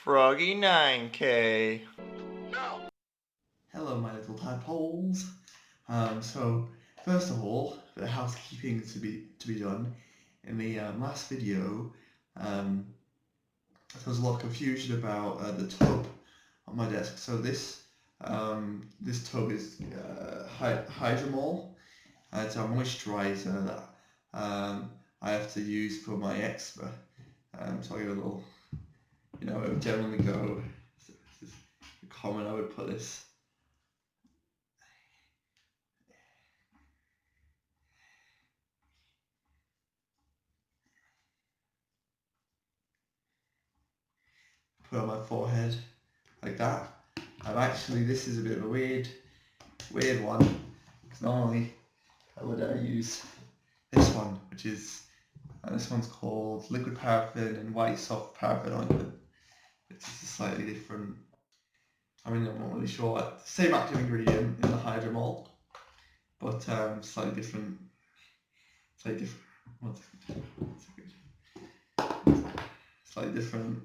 Froggy 9K. Hello my little tadpoles. So first of all, the housekeeping to be done. In the last video, there was a lot of confusion about the tub on my desk. So this tub is Hydromol. It's a moisturizer that I have to use for my eczema. So I give a little, it would generally go. This is common. I would put this. Put on my forehead like that. Actually, this is a bit of a weird one, because normally I would use this one, which is this one's called liquid paraffin and white soft paraffin ointment. It's just a slightly different. I'm not really sure. Same active ingredient in the Hydromol, but slightly different. Slightly different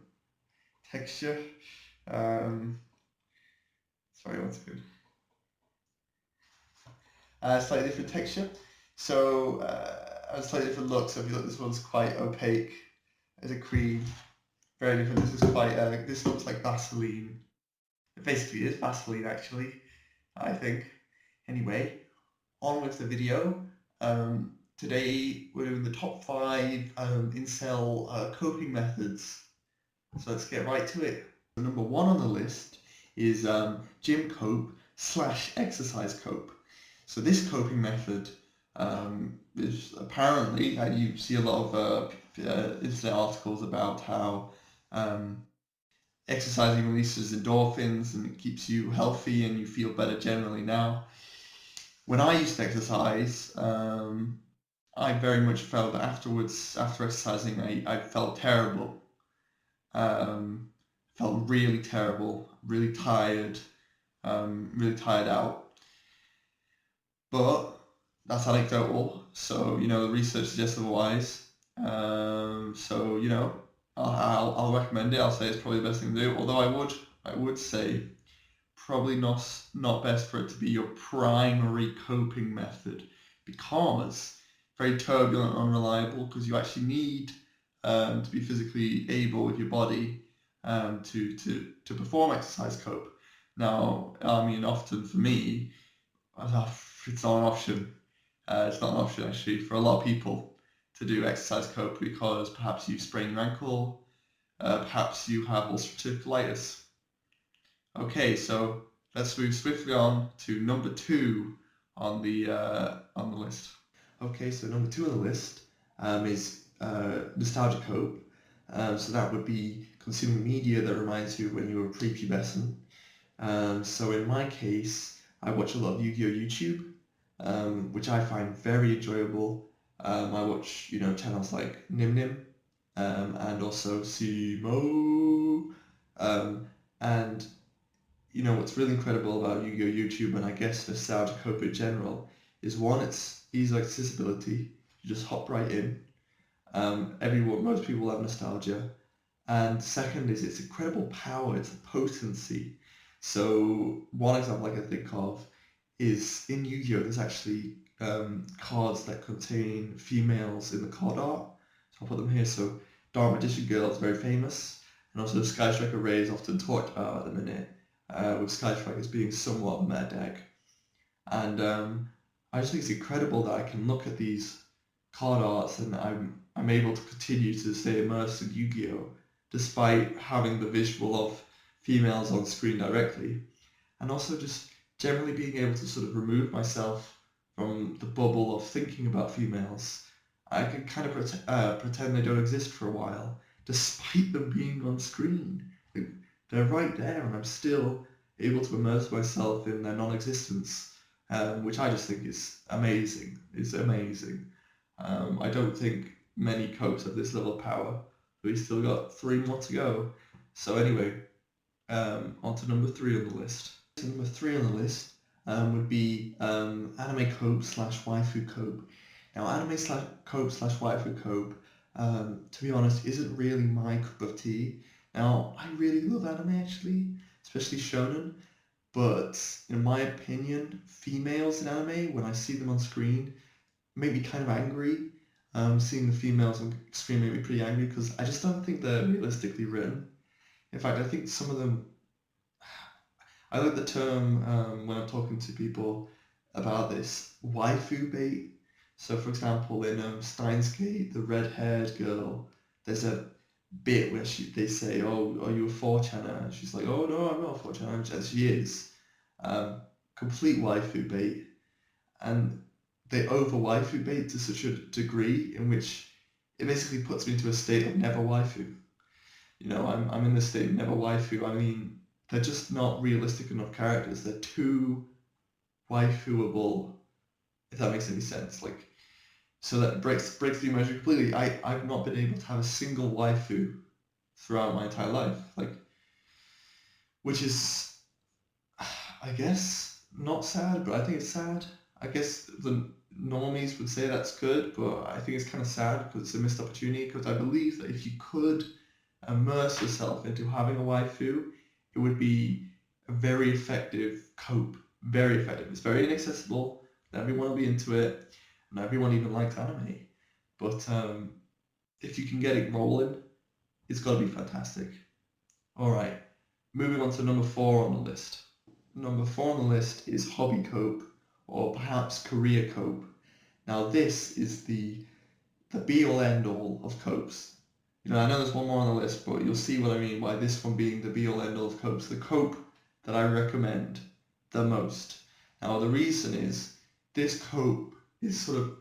texture. Sorry, one second. Slightly different texture. So a slightly different look. So if you look, this one's quite opaque as a cream. Very different. This is quite. This looks like Vaseline. It basically is Vaseline, actually. I think. Anyway, on with the video. Today we're doing the top 5 incel coping methods. So let's get right to it. Number 1 on the list is gym cope / exercise cope. So this coping method is apparently, you see a lot of internet articles about how exercising releases endorphins and it keeps you healthy and you feel better generally now. When I used to exercise, I very much felt that afterwards, after exercising, I felt terrible. Felt really terrible, really tired out. But that's anecdotal, so the research suggests otherwise. So I'll recommend it. I'll say it's probably the best thing to do. Although I would say probably not best for it to be your primary coping method, because very turbulent and unreliable, because you actually need to be physically able with your body to perform exercise cope. Now, I mean, often for me, it's not an option. It's not an option actually for a lot of people to do exercise cope, because perhaps you sprained your ankle, perhaps you have ulcerative colitis. Okay, so let's move swiftly on to number 2 on the list. Okay, so number 2 on the list is nostalgia cope. So that would be consuming media that reminds you when you were prepubescent. So in my case, I watch a lot of Yu-Gi-Oh! YouTube, which I find very enjoyable. I watch channels like Nim Nim, and also Simcoe. And what's really incredible about Yu-Gi-Oh! YouTube, and I guess nostalgia cope in general, is one, it's easy accessibility. You just hop right in. Most people have nostalgia. And second is its incredible power, its potency. So one example I can think of is in Yu-Gi-Oh! There's actually cards that contain females in the card art. So I'll put them here. So Dark Magician Girl is very famous, and also Sky Striker Ray is often talked about at the minute, with Sky Strikers being somewhat a meta deck. And I just think it's incredible that I can look at these card arts and I'm able to continue to stay immersed in Yu-Gi-Oh! Despite having the visual of females on screen directly, and also just generally being able to sort of remove myself from the bubble of thinking about females. I can kind of pretend they don't exist for a while, despite them being on screen. They're right there, and I'm still able to immerse myself in their non-existence, which I just think is amazing. It's amazing. I don't think many copes have this level of power. We've still got 3 more to go. So anyway, on to number 3 on the list. So number 3 on the list would be anime cope / waifu cope. Now, anime cope / waifu cope, to be honest, isn't really my cup of tea. Now, I really love anime actually, especially shonen, but in my opinion, females in anime, when I see them on screen, make me kind of angry. Seeing the females on screen make me pretty angry because I just don't think they're realistically written. In fact, I think some of them. I like the term when I'm talking to people about this waifu bait. So, for example, in Steins Gate, the red-haired girl, there's a bit where they say, "Oh, are you a 4chaner?" And she's like, "Oh no, I'm not a 4chaner," and she is. Um, Complete waifu bait, and they over waifu bait to such a degree in which it basically puts me into a state of never waifu. I'm in the state of never waifu. I mean, they're just not realistic enough characters. They're too waifuable, if that makes any sense. Like, so that breaks the immersion completely. I've not been able to have a single waifu throughout my entire life. Like, which is, I guess, not sad, but I think it's sad. I guess the normies would say that's good, but I think it's kind of sad because it's a missed opportunity. Because I believe that if you could immerse yourself into having a waifu, it would be a very effective cope. Very effective. It's very inaccessible. Everyone will be into it, and everyone even likes anime. But if you can get it rolling, it's got to be fantastic. All right, moving on to number 4 on the list. Number 4 on the list is hobby cope, or perhaps career cope. Now this is the be all end all of copes. I know there's one more on the list, but you'll see what I mean by this one being the be all end all of copes. The cope that I recommend the most. Now the reason is this cope is sort of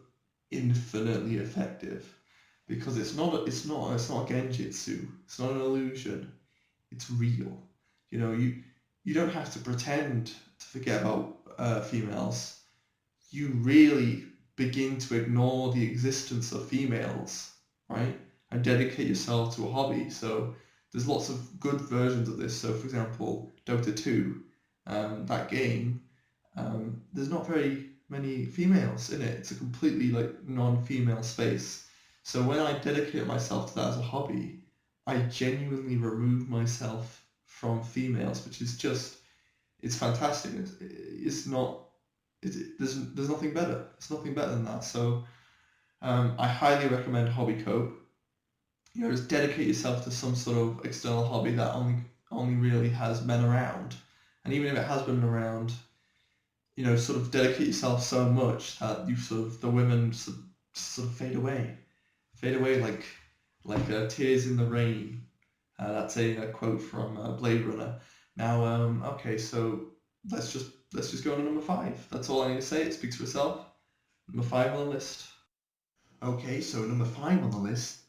infinitely effective because it's not a genjutsu. It's not an illusion. It's real. You don't have to pretend to forget about females. You really begin to ignore the existence of females, right? And dedicate yourself to a hobby. So there's lots of good versions of this. So for example, Dota 2, that game, there's not very many females in it. It's a completely like non-female space. So when I dedicate myself to that as a hobby, I genuinely remove myself from females, which is just, it's fantastic. It's not, there's nothing better. It's nothing better than that. So I highly recommend Hobby Cope. Just dedicate yourself to some sort of external hobby that only really has men around. And even if it has been around, sort of dedicate yourself so much that the women sort of fade away like tears in the rain. That's a quote from Blade Runner. Now, okay, so let's just go on to number 5. That's all I need to say. It speaks for itself. Number 5 on the list. Okay, so number 5 on the list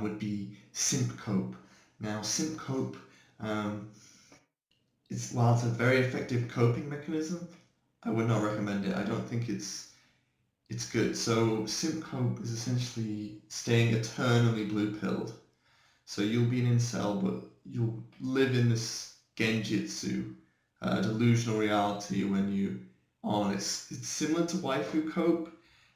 would be Simcoe. Now, Simcoe, while it's a very effective coping mechanism, I would not recommend it. I don't think it's good. So Simcoe is essentially staying eternally blue-pilled. So you'll be an incel, but you'll live in this genjutsu, delusional reality when you on. It's similar to waifu cope,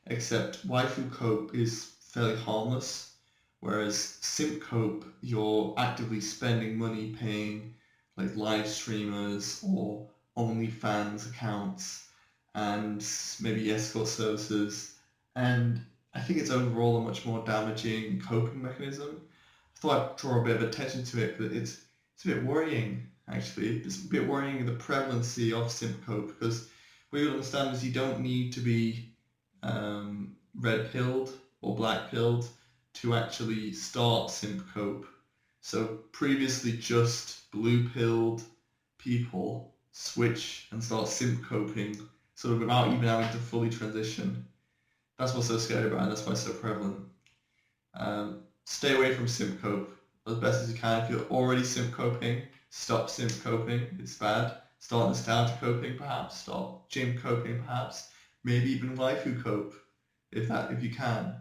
except waifu cope is fairly harmless, whereas simp cope you're actively spending money paying like live streamers or OnlyFans accounts and maybe escort services, and I think it's overall a much more damaging coping mechanism. I thought I'd draw a bit of attention to it, but it's a bit worrying actually. It's a bit worrying the prevalency of Simcoe because what you understand is you don't need to be red pilled or black pilled to actually start Simcoe. So previously just blue pilled people switch and start Simcoping sort of without even having to fully transition. That's what's so scary about it, and that's why it's so prevalent. Stay away from Simcope as best as you can. If you're already Simcoping, stop Simcoping. It's bad. Start nostalgia coping, perhaps. Start gym coping, perhaps. Maybe even waifu cope, if you can.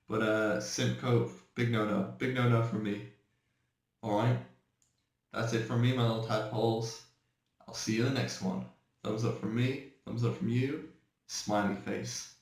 But Simcope, big no-no. Big no-no from me. All right. That's it from me, my little tadpoles. I'll see you in the next one. Thumbs up from me. Thumbs up from you. Smiley face.